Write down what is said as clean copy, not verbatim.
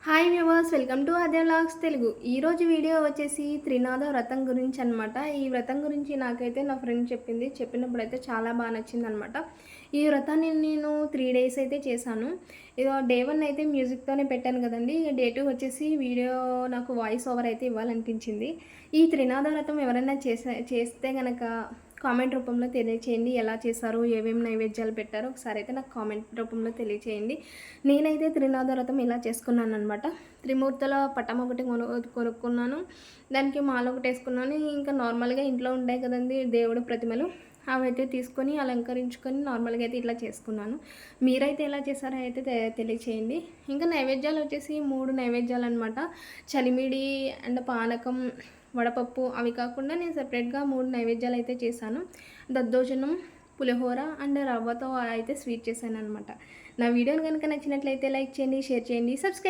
Hi viewers, welcome to Aadya vlogs Telugu. ఈరోజు video వచ్చేసి త్రినాద వ్రతం గురించి అనమాట. ఈ వ్రతం గురించి నాకైతే నా ఫ్రెండ్ చెప్పినప్పుడైతే చాలా బాగా నచ్చిందనమాట. ఈ వ్రతాన్ని నేను 3 డేస్ అయితే చేశాను. ఇదో డే 1 అయితే మ్యూజిక్తోనే పెట్టాను కదండి. డే 2 వచ్చేసి వీడియో నాకు వాయిస్ ఓవర్ అయితే ఇవ్వాలనిపించింది. ఈ త్రినాద వ్రతం ఎవరైనా చేస్తే గనక కామెంట్ రూపంలో తెలియచేయండి. ఎలా చేశారు, ఏమేమి నైవేద్యాలు పెట్టారో ఒకసారి అయితే నాకు కామెంట్ రూపంలో తెలియచేయండి. నేనైతే త్రినాద వ్రతం ఇలా చేసుకున్నాను అనమాట. త్రిమూర్తుల పటం ఒకటి కొనుక్కున్నాను. దానికి మాల ఒకటి వేసుకున్నాను. ఇంకా నార్మల్గా ఇంట్లో ఉంటాయి కదండి దేవుడు ప్రతిమలు, అవైతే తీసుకొని అలంకరించుకొని నార్మల్గా అయితే ఇట్లా చేసుకున్నాను. మీరైతే ఎలా చేశారో అయితే తెలియచేయండి. ఇంకా నైవేద్యాలు వచ్చేసి 3 నైవేద్యాలు అనమాట. చలిమిడి అండ్ పానకం, వడపప్పు అవి కాకుండా నేను సెపరేట్గా 3 నైవేద్యాలు అయితే చేశాను. దద్దోజనం, పులిహోర అండ్ రవ్వతో అయితే స్వీట్ చేశాను అనమాట. నా వీడియోని కనుక నచ్చినట్లయితే లైక్ చేయండి, షేర్ చేయండి, సబ్స్క్రైబ్